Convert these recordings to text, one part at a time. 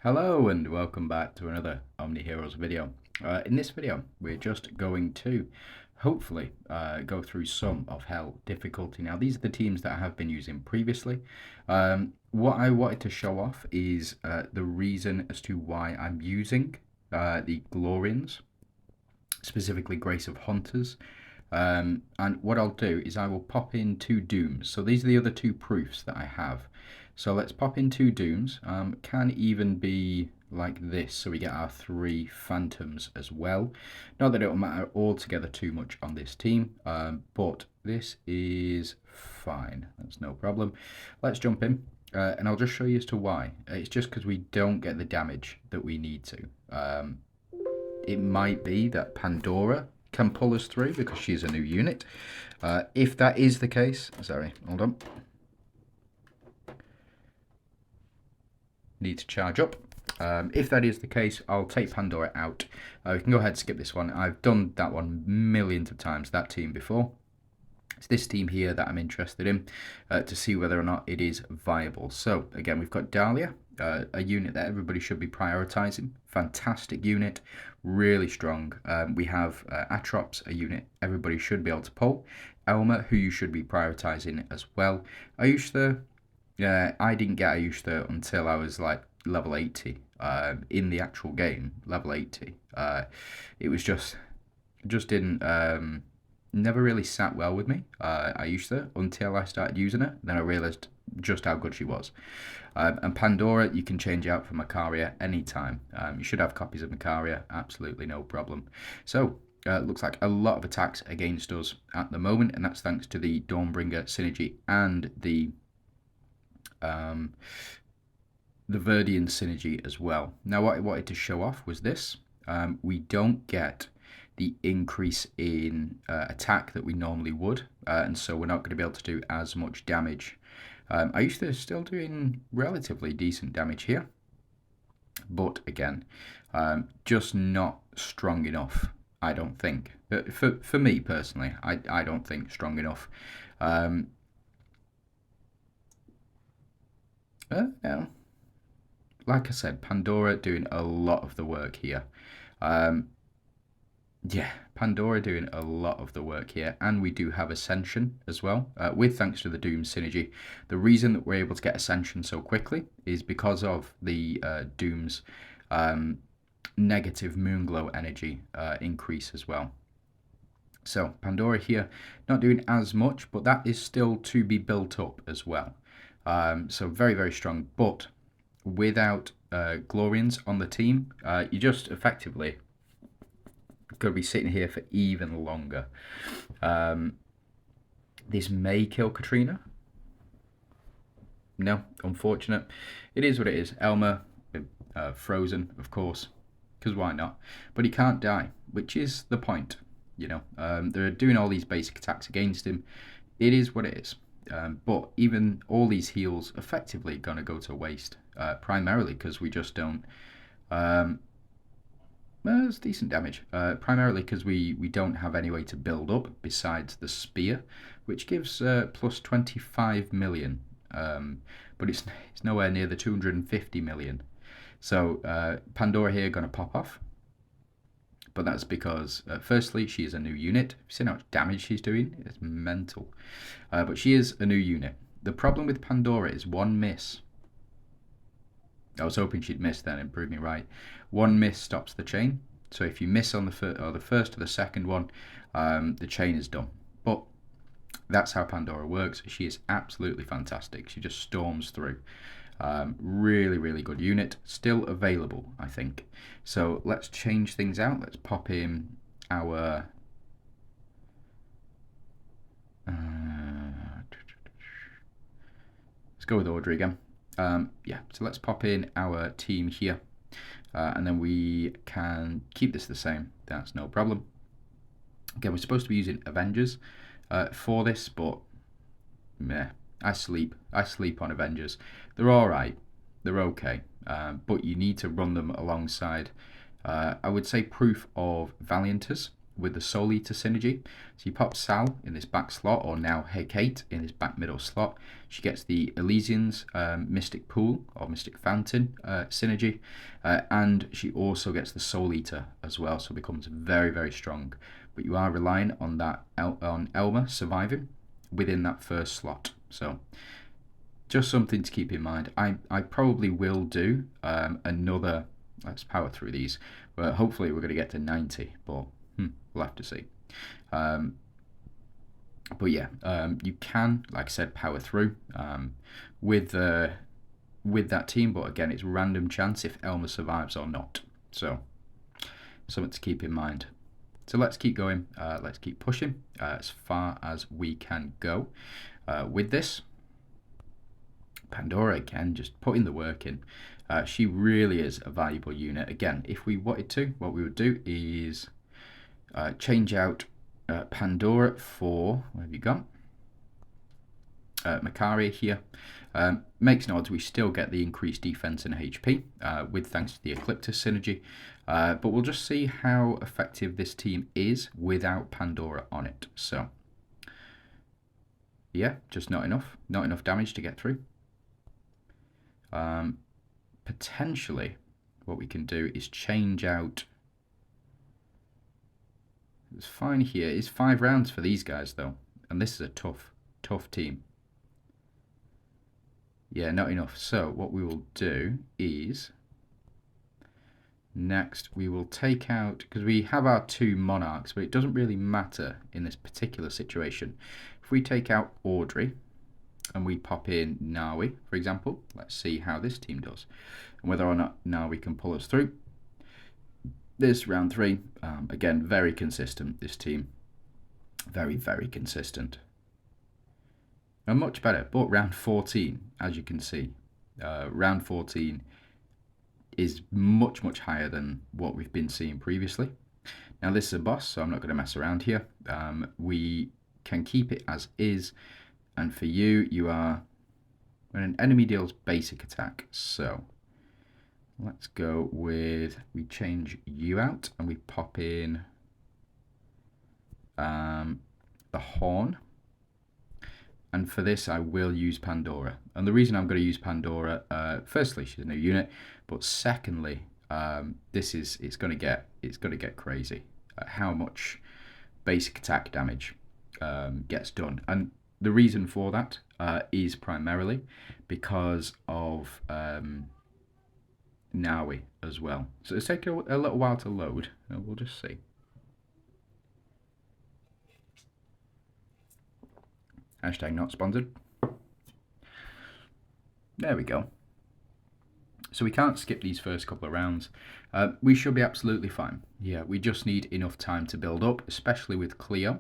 Hello and welcome back to another OMNIHEROES video. In this video, we're just going to hopefully go through some of Hell difficulty. Now, these are the teams that I have been using previously. What I wanted to show off is the reason as to why I'm using the Glorians, specifically Grace of Hunters. And what I'll do is I will pop in 2 Dooms. So these are the other 2 proofs that I have. So let's pop in 2 Dooms. Can even be like this, so we get our 3 Phantoms as well. Not that it'll matter altogether too much on this team, but this is fine. That's no problem. Let's jump in, and I'll just show you as to why. It's just because we don't get the damage that we need to. It might be that Pandora can pull us through because she's a new unit. If that is the case, sorry, hold on. Need to charge up. If that is the case, I'll take Pandora out. We can go ahead and skip this one. I've done that one millions of times, that team before. It's this team here that I'm interested in to see whether or not it is viable. So again, we've got Dahlia, a unit that everybody should be prioritizing. Fantastic unit, really strong. We have Atrops, a unit everybody should be able to pull. Elma, who you should be prioritizing as well. Ayushta, I didn't get Ayushta until I was like level 80 in the actual game, level 80. It was just didn't, never really sat well with me, Ayushta, until I started using it. Then I realised just how good she was. And Pandora, you can change out for Macaria anytime. You should have copies of Macaria, absolutely no problem. So, looks like a lot of attacks against us at the moment, and that's thanks to the Dawnbringer synergy and the Verdian synergy as well. Now, what I wanted to show off was this. We don't get the increase in attack that we normally would, and so we're not going to be able to do as much damage. I used to still doing relatively decent damage here, but again, just not strong enough, I don't think. For me personally, I don't think strong enough. Yeah. Like I said, Pandora doing a lot of the work here. Yeah, Pandora doing a lot of the work here, and we do have Ascension as well, with thanks to the Doom synergy. The reason that we're able to get Ascension so quickly is because of the Doom's negative Moonglow energy increase as well. So Pandora here, not doing as much, but that is still to be built up as well. So very, very strong, but without Glorians on the team, you just effectively could be sitting here for even longer. This may kill Katrina. No, unfortunate. It is what it is. Elmer, frozen, of course, because why not? But he can't die, which is the point. You know, they're doing all these basic attacks against him. It is what it is. But even all these heals effectively going to go to waste, primarily because we just don't... well, it's decent damage, primarily because we don't have any way to build up besides the spear, which gives plus 25 million, but it's nowhere near the 250 million. So Pandora here going to pop off, but that's because, firstly, she is a new unit. You've seen how much damage she's doing? It's mental. But she is a new unit. The problem with Pandora is one miss. I was hoping she'd miss then and prove me right. One miss stops the chain. So if you miss on the first or the second one, the chain is done. But that's how Pandora works. She is absolutely fantastic. She just storms through. Really, really good unit. Still available, I think. So let's change things out. Let's pop in our... let's go with Audrey again. Yeah, so let's pop in our team here. And then we can keep this the same. That's no problem. Again, we're supposed to be using Avengers for this, but meh. I sleep on Avengers. They're alright. They're okay. But you need to run them alongside, I would say, proof of Valianters. with the Soul Eater synergy. So you pop Sal in this back slot, or now Hecate in this back middle slot. She gets the Elysian's Mystic Pool or Mystic Fountain synergy, and she also gets the Soul Eater as well, so becomes very, very strong. But you are relying on that on Elma surviving within that first slot. So just something to keep in mind. I probably will do another. Let's power through these. But hopefully we're going to get to 90, but we'll have to see. But yeah, you can, like I said, power through with that team. But again, it's random chance if Elma survives or not. So something to keep in mind. So let's keep going. Let's keep pushing as far as we can go with this. Pandora again, just putting the work in. She really is a valuable unit. Again, if we wanted to, what we would do is change out Pandora for, what have you got? Macaria here. Makes no odds, we still get the increased defense and HP with thanks to the Ecliptus synergy. But we'll just see how effective this team is without Pandora on it. So, yeah, just not enough. Not enough damage to get through. Potentially, what we can do is change out. It's fine here. It's 5 rounds for these guys though, and this is a tough team. Yeah, not enough. So what we will do is next we will take out, because we have our 2 monarchs, but it doesn't really matter in this particular situation. If we take out Audrey and we pop in Nawi, for example, let's see how this team does and whether or not Nawi can pull us through. This round 3, again, very consistent, this team. Very, very consistent. And much better, but round 14, as you can see, round 14 is much, much higher than what we've been seeing previously. Now this is a boss, so I'm not going to mess around here. We can keep it as is, and for you, you are when an enemy deals basic attack. So let's go with, we change you out and we pop in the Horn. And for this, I will use Pandora. And the reason I'm going to use Pandora, firstly, she's a new unit, but secondly, it's going to get crazy. How much basic attack damage gets done, and the reason for that is primarily because of Nawi as well. So it's taking a little while to load. We'll just see. Hashtag not sponsored. There we go. So we can't skip these first couple of rounds. We should be absolutely fine. Yeah, we just need enough time to build up, especially with Cleo.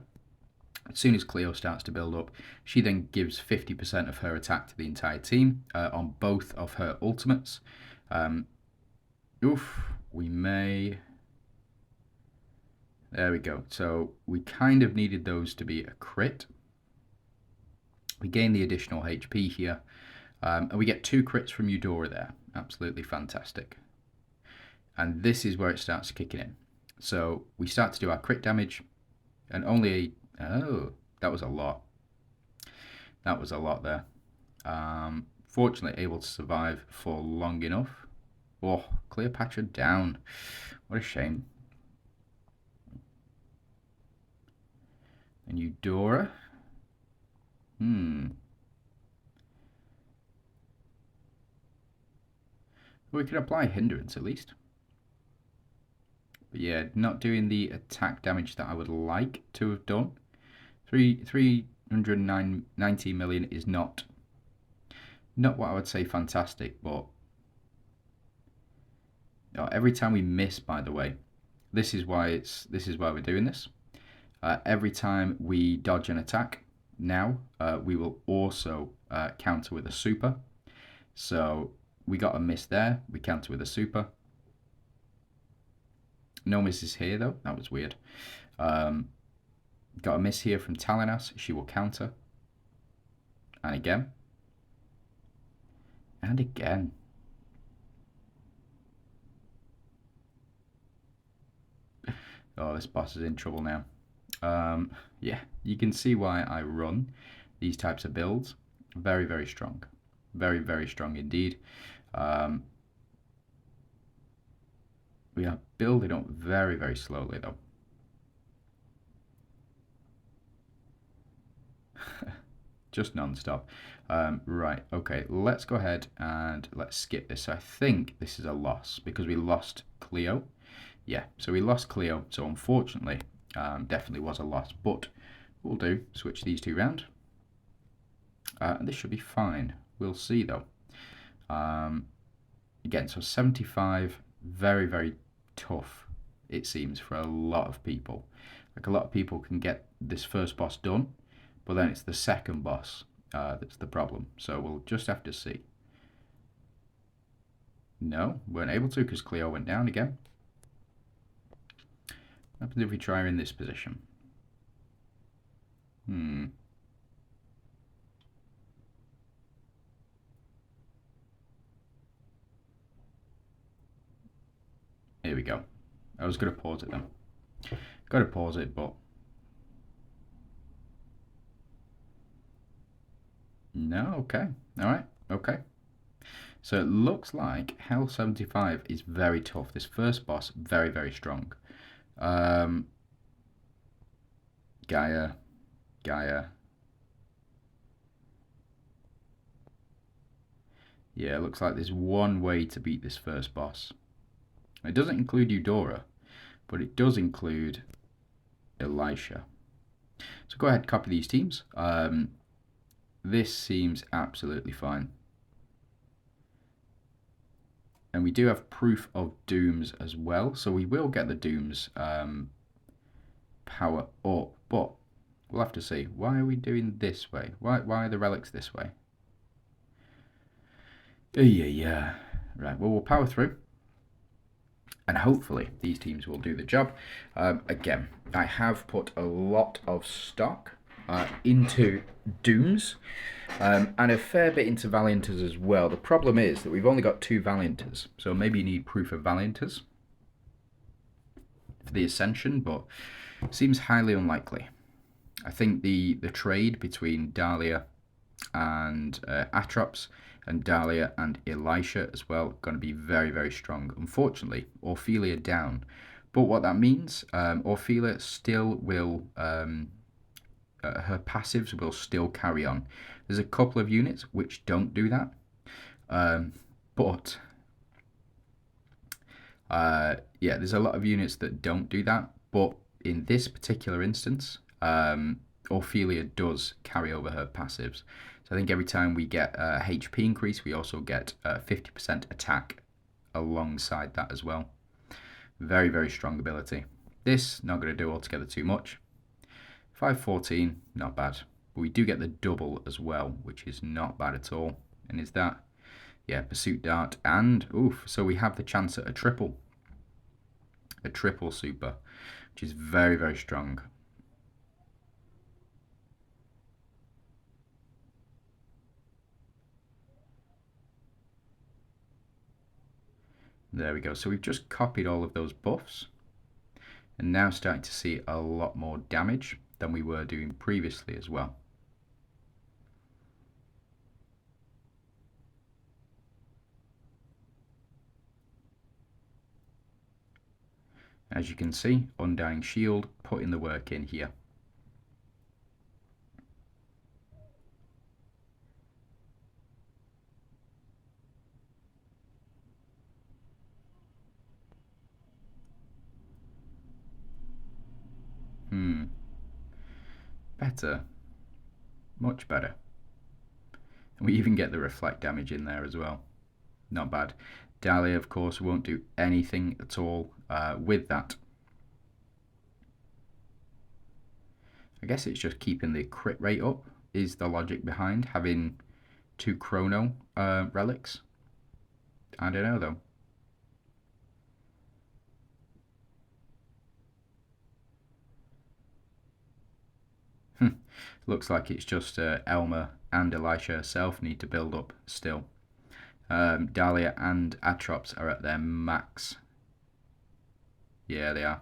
As soon as Cleo starts to build up, she then gives 50% of her attack to the entire team on both of her ultimates. We may... There we go. So we kind of needed those to be a crit. We gain the additional HP here. And we get 2 crits from Eudora there. Absolutely fantastic. And this is where it starts kicking in. So we start to do our crit damage. And only... Oh, that was a lot. That was a lot there. Fortunately able to survive for long enough. Oh, Cleopatra down. What a shame. And Eudora... We can apply hindrance at least. But yeah, not doing the attack damage that I would like to have done. 390 million is not what I would say fantastic, but every time we miss, by the way, this is why we're doing this. Every time we dodge an attack, now we will also counter with a super. So we got a miss there, we counter with a super. No misses here though, that was weird. Got a miss here from Talinas, she will counter. And again. And again. Oh, this boss is in trouble now. Yeah, you can see why I run these types of builds. Very, very strong. Very, very strong indeed. Um, we are building up very, very slowly though. Just non-stop. Right, okay, let's go ahead and let's skip this. So I think this is a loss because we lost Cleo. Yeah, so we lost Cleo, so unfortunately, definitely was a loss. But we'll do, switch these two round. This should be fine. We'll see though. Again, so 75, very, very tough, it seems, for a lot of people. Like a lot of people can get this first boss done, but then it's the second boss that's the problem. So we'll just have to see. No, weren't able to because Cleo went down again. What happens if we try her in this position? Here we go. I was going to pause it then. Got to pause it, but no, okay. All right, okay. So it looks like Hell 75 is very tough. This first boss, very, very strong. Gaia. Yeah, it looks like there's one way to beat this first boss. It doesn't include Eudora, but it does include Elisha. So go ahead, copy these teams. This seems absolutely fine. And we do have proof of dooms as well, so we will get the dooms power up, but we'll have to see. Why are we doing this way? Why are the relics this way? Yeah. Right, well, we'll power through. And hopefully these teams will do the job. Again, I have put a lot of stock into Dooms and a fair bit into Valianters as well. The problem is that we've only got 2 Valianters, so maybe you need proof of Valianters for the Ascension, but seems highly unlikely. I think the trade between Dahlia and Atrops and Dahlia and Elisha as well going to be very, very strong. Unfortunately, Ophelia down. But what that means, Ophelia still will, her passives will still carry on. There's a couple of units which don't do that. Yeah, there's a lot of units that don't do that. But in this particular instance, Ophelia does carry over her passives. So I think every time we get a HP increase, we also get 50% attack alongside that as well. Very, very strong ability. This, not going to do altogether too much. 514, not bad. But we do get the double as well, which is not bad at all. And is that, yeah, Pursuit Dart. And, oof, so we have the chance at a triple. A triple super, which is very, very strong. There we go. So we've just copied all of those buffs and now starting to see a lot more damage than we were doing previously as well. As you can see, Undying Shield, putting the work in here. Better. Much better. And we even get the reflect damage in there as well. Not bad. Dahlia, of course, won't do anything at all with that. I guess it's just keeping the crit rate up is the logic behind having 2 chrono relics. I don't know though. Looks like it's just Elmer and Elisha herself need to build up still. Dahlia and Atrops are at their max. Yeah, they are.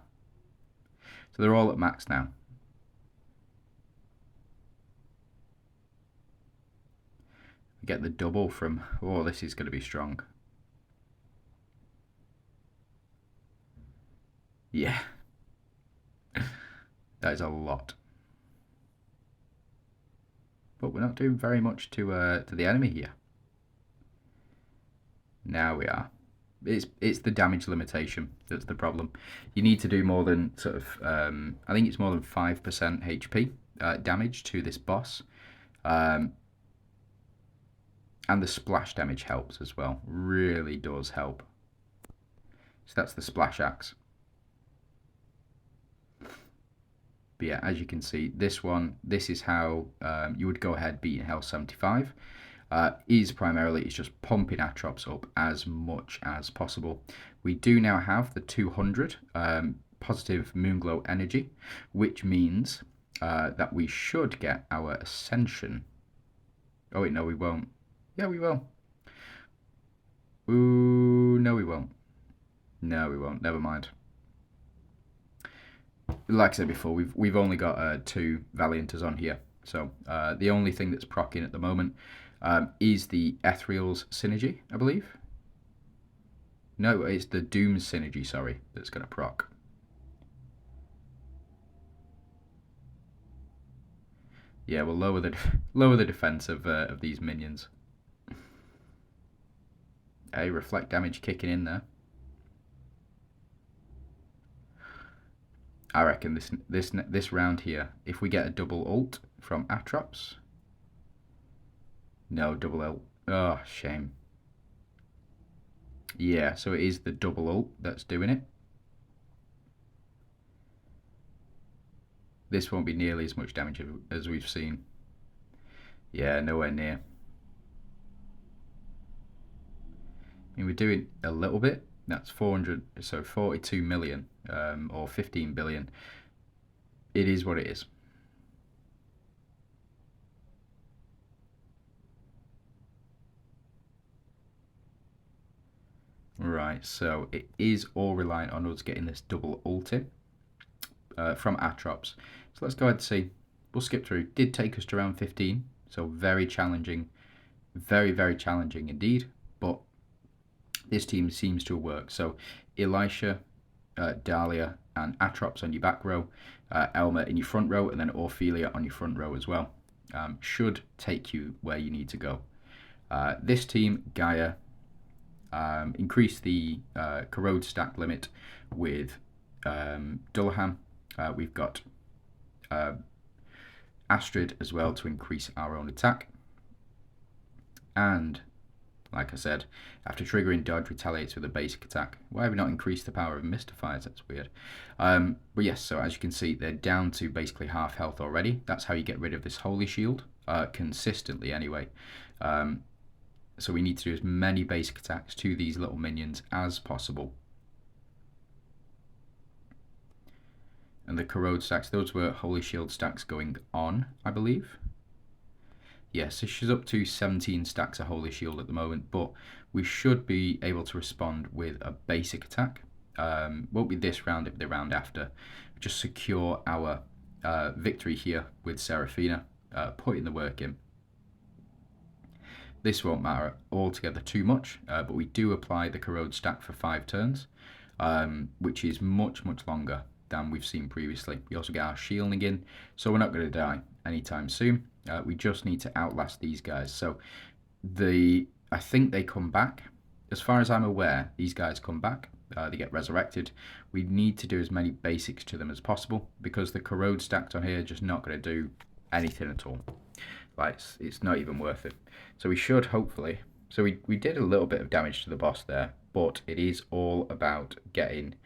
So they're all at max now. Get the double from... Oh, this is going to be strong. Yeah. That is a lot. But we're not doing very much to the enemy here. Now we are. It's the damage limitation that's the problem. You need to do more than sort of... I think it's more than 5% HP damage to this boss. And the splash damage helps as well. Really does help. So that's the splash axe. But yeah, as you can see, this is how you would go ahead beating Hell 75. Is primarily, it's just pumping Atrops up as much as possible. We do now have the 200 positive Moonglow energy, which means that we should get our Ascension. Oh wait, no we won't. Yeah, we will. Ooh, no we won't. No we won't, never mind. Like I said before, we've only got 2 Valianters on here, so the only thing that's proccing at the moment is the Ethereal's synergy, I believe. No, it's the Doom's synergy, sorry, that's going to proc. Yeah, we'll lower the defense of these minions. Hey, reflect damage kicking in there. I reckon this round here, if we get a double ult from Atrops. No, double ult. Oh, shame. Yeah, so it is the double ult that's doing it. This won't be nearly as much damage as we've seen. Yeah, nowhere near. I mean, we're doing a little bit. That's 400, so 42 million or 15 billion. It is what it is. Right, so it is all reliant on us getting this double ulti from Atrops. So let's go ahead and see. We'll skip through. Did take us to round 15, so very challenging. Very, very challenging indeed. But this team seems to have worked. So Elisha, Dahlia, and Atrops on your back row, Elma in your front row, and then Ophelia on your front row as well. Should take you where you need to go. This team, Gaia, increase the corrode stack limit with Dullahan. We've got Astrid as well to increase our own attack. And like I said, after triggering dodge, retaliates with a basic attack. Why have we not increased the power of Mystifiers? That's weird. But yes, so as you can see, they're down to basically half health already. That's how you get rid of this Holy Shield, consistently anyway. So we need to do as many basic attacks to these little minions as possible. And the corrode stacks, those were Holy Shield stacks going on, I believe. Yes, so she's up to 17 stacks of Holy Shield at the moment, but we should be able to respond with a basic attack. Won't be this round, it'll be the round after. Just secure our victory here with Seraphina, putting the work in. This won't matter altogether too much, but we do apply the corrode stack for 5 turns, which is much, much longer than we've seen previously. We also get our shielding in, so we're not going to die anytime soon. We just need to outlast these guys. So I think they come back. As far as I'm aware, these guys come back. They get resurrected. We need to do as many basics to them as possible because the corrode stacked on here are just not going to do anything at all. Like, it's not even worth it. So we should hopefully... So we did a little bit of damage to the boss there, but it is all about getting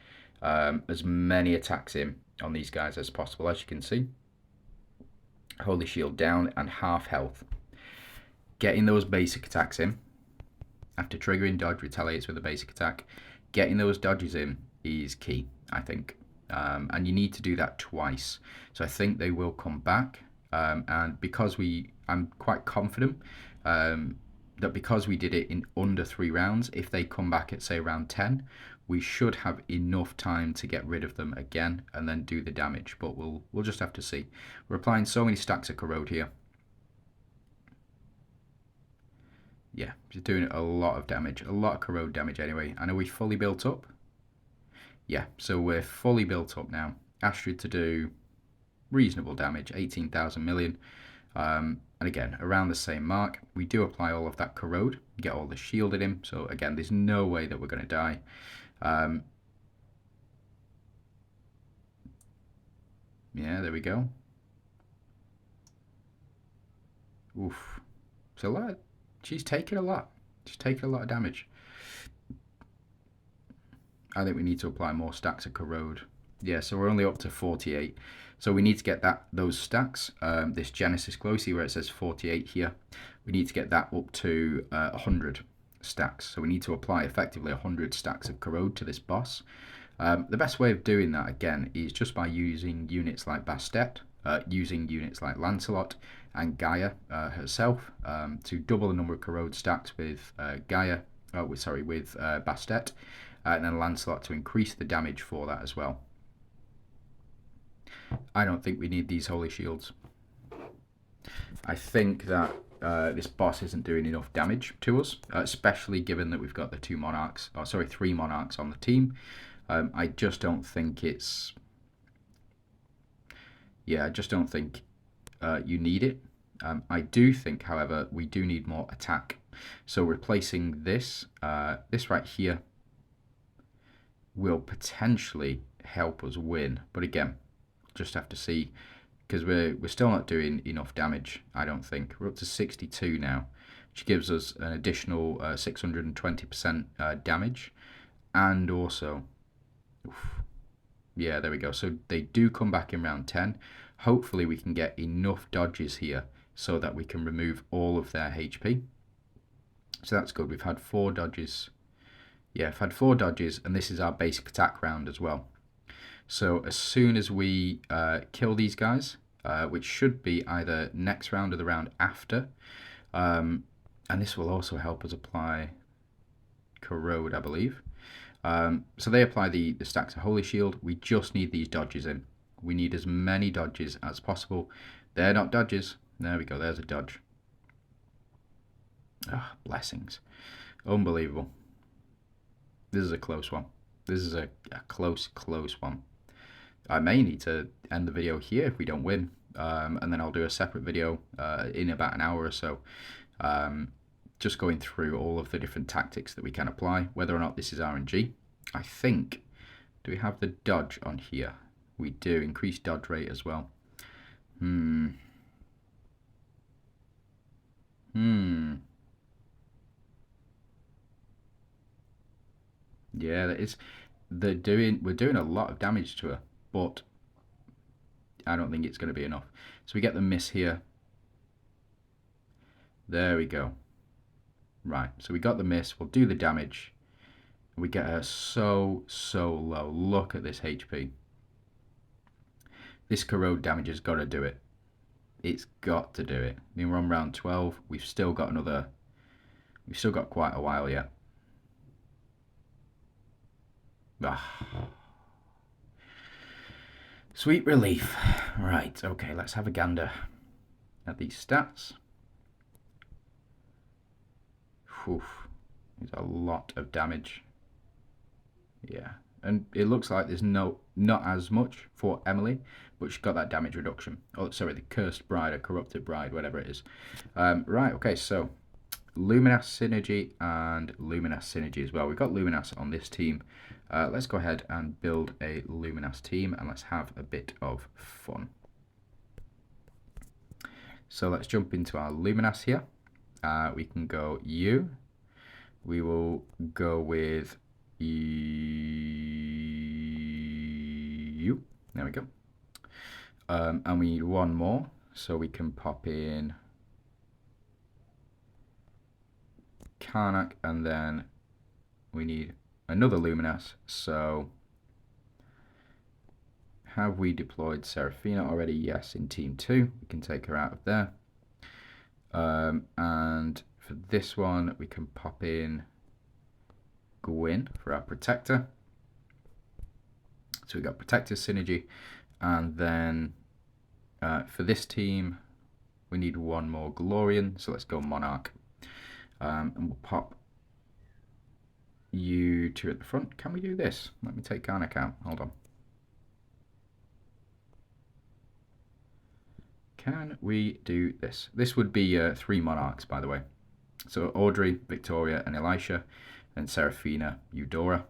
as many attacks in on these guys as possible. As you can see, Holy Shield down and half health. Getting those basic attacks in, after triggering dodge, retaliates with a basic attack. Getting those dodges in is key, I think. And you need to do that twice. So I think they will come back. And because I'm quite confident that because we did it in under 3 rounds, if they come back at say round 10, we should have enough time to get rid of them again and then do the damage. But we'll just have to see. We're applying so many stacks of corrode here. Yeah, just doing a lot of damage, a lot of corrode damage anyway. And are we fully built up? Yeah, so we're fully built up now. Astrid to do reasonable damage, 18,000 million. And again, around the same mark. We do apply all of that corrode, get all the shield in him. So again, there's no way that we're going to die. Yeah, there we go. Oof. It's a lot. She's taking a lot. She's taking a lot of damage. I think we need to apply more stacks of corrode. Yeah, so we're only up to 48. So we need to get those stacks, this Genesis glow, see where it says 48 here. We need to get that up to 100 stacks. So we need to apply effectively 100 stacks of corrode to this boss. The best way of doing that, again, is just by using units like Bastet, using units like Lancelot and Gaia herself to double the number of corrode stacks with with Bastet, and then Lancelot to increase the damage for that as well. I don't think we need these holy shields. I think that this boss isn't doing enough damage to us, especially given that we've got the 3 monarchs on the team. I just don't think it's... Yeah, I just don't think you need it. I do think, however, we do need more attack. So replacing this, this right here, will potentially help us win. But again, just have to see, because we're still not doing enough damage, I don't think. We're up to 62 now, which gives us an additional 620% damage. And also, yeah, there we go. So they do come back in round 10. Hopefully we can get enough dodges here so that we can remove all of their HP. So that's good. We've had 4 dodges. Yeah, I've had 4 dodges, and this is our basic attack round as well. So as soon as we kill these guys, which should be either next round or the round after, and this will also help us apply corrode, I believe. So they apply the stacks of Holy Shield. We just need these dodges in. We need as many dodges as possible. They're not dodges. There we go, there's a dodge. Ah, blessings. Unbelievable. This is a close one. This is a close one. I may need to end the video here if we don't win, and then I'll do a separate video in about an hour or so, just going through all of the different tactics that we can apply, whether or not this is RNG. I think, do we have the dodge on here? We do, increased dodge rate as well. Yeah, that is. We're doing a lot of damage to her, but I don't think it's going to be enough. So we get the miss here. There we go. Right, so we got the miss. We'll do the damage. We get her so low. Look at this HP. This corrode damage has got to do it. It's got to do it. I mean, we're on round 12. We've still got quite a while yet. Sweet relief. Right, okay, let's have a gander at these stats. Whew, there's a lot of damage. Yeah, and it looks like there's not as much for Emily, but she got that damage reduction. Oh, sorry, the cursed bride or corrupted bride, whatever it is. Right, okay, so Luminas synergy and Luminas synergy as well. We've got Luminas on this team. Let's go ahead and build a Luminas team and let's have a bit of fun. So let's jump into our Luminas here. We can go you. We will go with you. There we go. And we need one more, so we can pop in Karnak, and then we need another Luminas. So have we deployed Seraphina already? Yes, in team 2. We can take her out of there. And For this one, we can pop in Gwyn for our Protector. So we've got Protector synergy, and then for this team, we need one more Glorian, so let's go Monarch. And we'll pop you two at the front. Can we do this? Let me take Karnak out. Hold on. Can we do this? This would be 3 Monarchs, by the way. So Audrey, Victoria, and Elisha, and Seraphina, Eudora.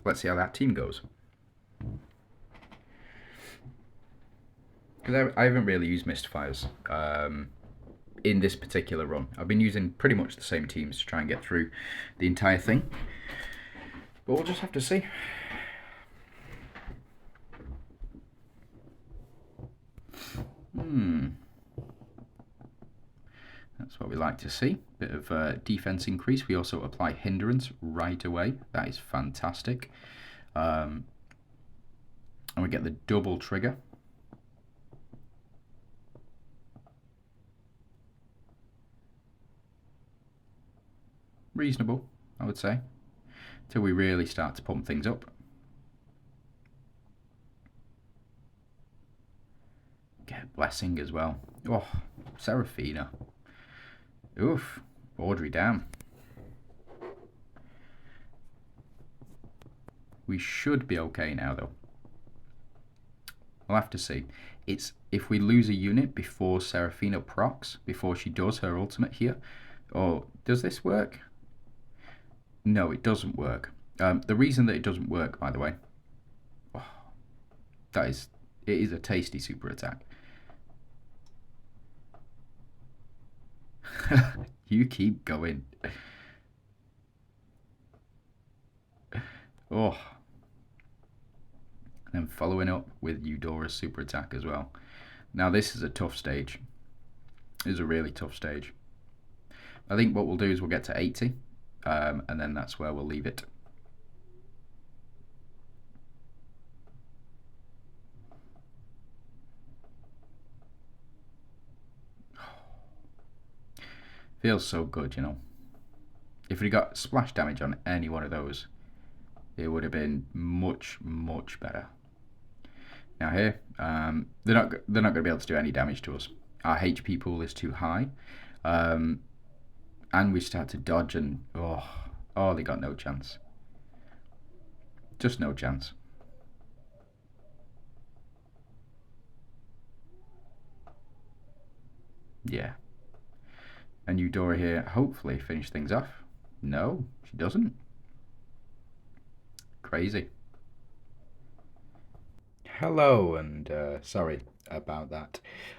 Let's see how that team goes. Because I haven't really used Mystifiers in this particular run. I've been using pretty much the same teams to try and get through the entire thing. But we'll just have to see. That's what we like to see. Bit of defense increase. We also apply hindrance right away. That is fantastic. And we get the double trigger. Reasonable, I would say, till we really start to pump things up. Get blessing as well. Oh, Seraphina. Oof, Audrey down. We should be okay now, though. We'll have to see. It's if we lose a unit before Seraphina procs, before she does her ultimate here. Oh, does this work? No, it doesn't work. The reason that it doesn't work, by the way, it is a tasty super attack. You keep going. Oh. And then following up with Eudora's super attack as well. Now this is a tough stage. This is a really tough stage. I think what we'll do is we'll get to 80. And then that's where we'll leave it. Feels so good, you know. If we got splash damage on any one of those, it would have been much, much better. Now here, they're not going to be able to do any damage to us. Our HP pool is too high, and we start to dodge, and oh, they got no chance. Just no chance. Yeah. And Eudora here, hopefully finish things off. No, she doesn't. Crazy. Hello, and sorry about that.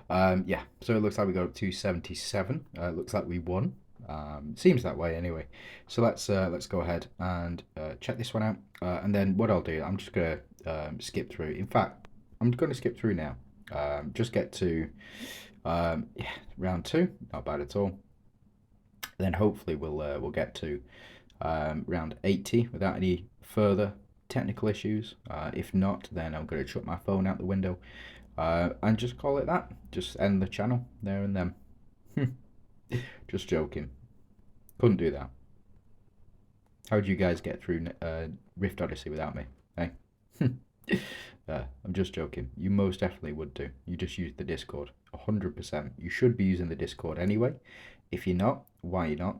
Yeah, so it looks like we got up to 77. Looks like we won. Seems that way anyway. So let's go ahead and check this one out. And then what I'll do, I'm just gonna skip through. In fact, I'm going to skip through now. Just get to yeah, round 2. Not bad at all. Then hopefully we'll get to round 80 without any further technical issues. If not, then I'm going to chuck my phone out the window and just call it that. Just end the channel there and then. Just joking. Couldn't do that. How would you guys get through Rift Odyssey without me? Hey? I'm just joking. You most definitely would do. You just use the Discord. 100%. You should be using the Discord anyway. If you're not, why you're not?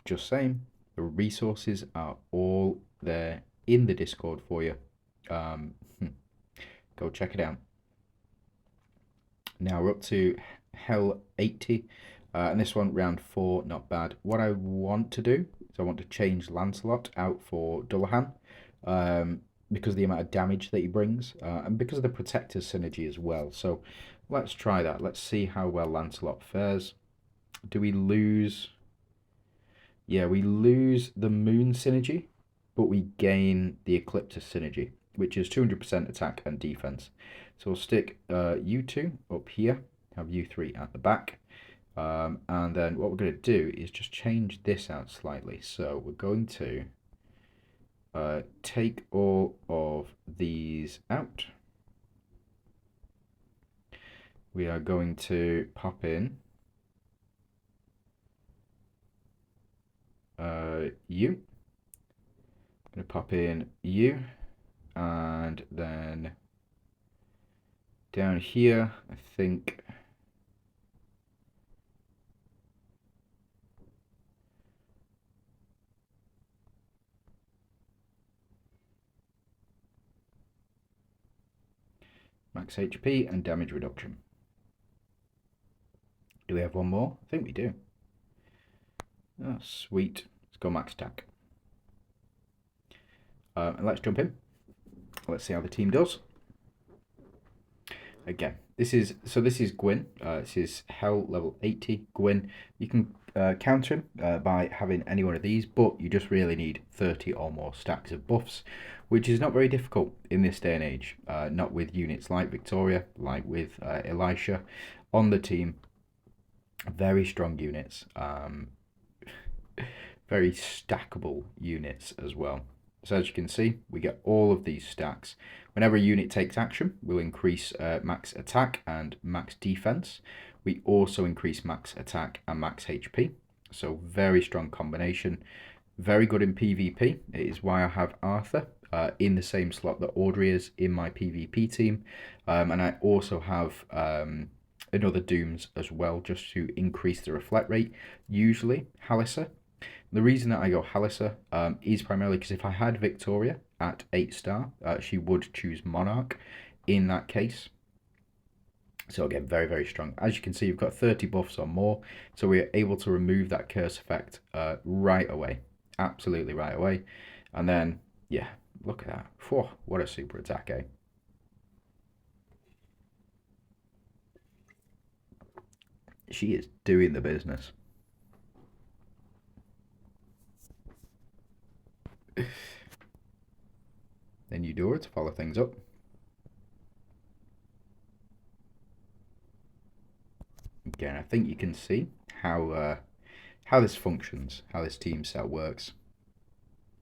Just saying. The resources are all there in the Discord for you. Go check it out. Now we're up to Hell 80. And this one, round 4, not bad. What I want to do is I want to change Lancelot out for Dullahan. Because of the amount of damage that he brings. And because of the Protector synergy as well. So let's try that. Let's see how well Lancelot fares. Do we lose? Yeah, we lose the Moon synergy, but we gain the Ecliptus synergy, which is 200% attack and defense. So we'll stick you 2 up here, have you 3 at the back. And then what we're going to do is just change this out slightly. So we're going to take all of these out. we are going to pop in you. I'm going to pop in you, and then down here, I think max HP and damage reduction. Do we have one more? I think we do. Oh, sweet. Let's go max attack. And let's jump in. Let's see how the team does. Again, this is Gwyn. This is Hell level 80 Gwyn. You can counter him by having any one of these, but you just really need 30 or more stacks of buffs, which is not very difficult in this day and age. Not with units like Victoria, like with Elisha on the team. Very strong units. Very stackable units as well. So as you can see, we get all of these stacks. Whenever a unit takes action, we'll increase max attack and max defense. We also increase max attack and max HP. So very strong combination. Very good in PvP. It is why I have Arthur in the same slot that Audrey is in my PvP team. And I also have another Dooms as well, just to increase the reflect rate. Usually Halissa. The reason that I go Halissa is primarily because if I had Victoria at 8-star, she would choose Monarch in that case. So again, very, very strong. As you can see, you've got 30 buffs or more, so we're able to remove that curse effect right away. Absolutely right away. And then, yeah, look at that. Whew, what a super attack, eh? She is doing the business. Then Eudora to follow things up. Again, I think you can see how this functions, how this team set works.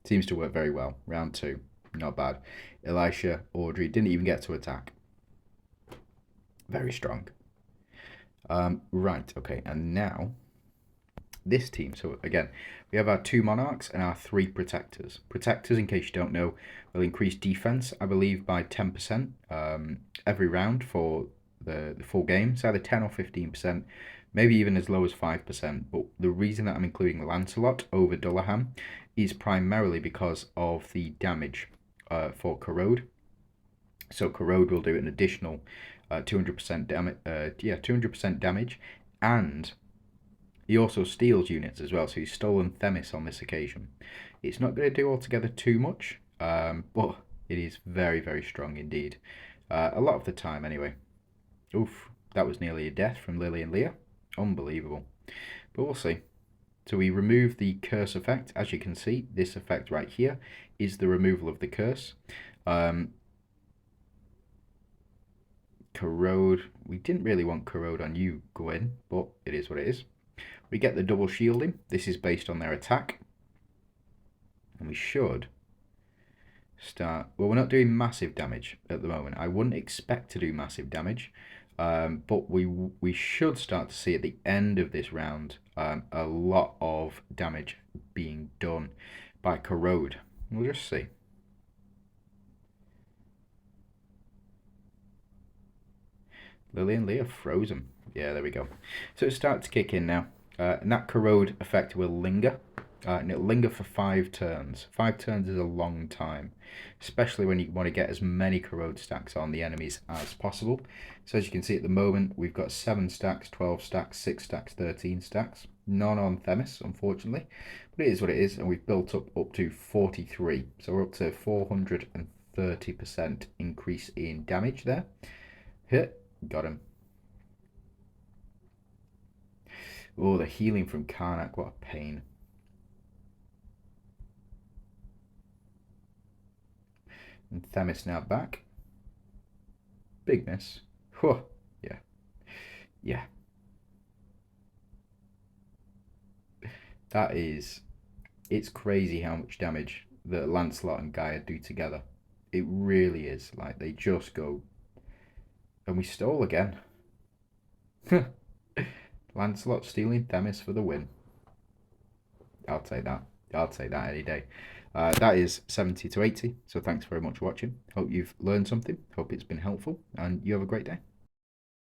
Seems to work very well. Round 2, not bad. Elisha, Audrey didn't even get to attack. Very strong. Right, okay, and now this team. So again, we have our 2 monarchs and our 3 protectors. Protectors, in case you don't know, will increase defense, I believe, by 10% every round for the full game. It's either 10 or 15%, maybe even as low as 5%. But the reason that I'm including Lancelot over Dullahan is primarily because of the damage for Corrode. So Corrode will do an additional 200% damage. 200% damage, and he also steals units as well, so he's stolen Themis on this occasion. It's not going to do altogether too much, but it is very, very strong indeed. A lot of the time, anyway. Oof, that was nearly a death from Lily and Leah. Unbelievable. But we'll see. So we remove the curse effect. As you can see, this effect right here is the removal of the curse. Corrode. We didn't really want Corrode on you, Gwyn, but it is what it is. We get the double shielding. This is based on their attack. And we should start... Well, we're not doing massive damage at the moment. I wouldn't expect to do massive damage. But we should start to see at the end of this round a lot of damage being done by Corrode. We'll just see. Lily and Leah frozen. Yeah, there we go. So it starts to kick in now. And that Corrode effect will linger. And it'll linger for 5 turns. 5 turns is a long time, especially when you want to get as many Corrode stacks on the enemies as possible. So as you can see at the moment, we've got 7 stacks, 12 stacks, 6 stacks, 13 stacks. None on Themis, unfortunately. But it is what it is, and we've built up to 43. So we're up to 430% increase in damage there. Hit, got him. Oh, the healing from Karnak, what a pain. And Themis now back. Big miss. Whew. Yeah. Yeah. That is... It's crazy how much damage that Lancelot and Gaia do together. It really is. Like, they just go... And we stole again. Lancelot stealing Themis for the win. I'll take that. I'll take that any day. That is 70 to 80. So thanks very much for watching. Hope you've learned something. Hope it's been helpful. And you have a great day.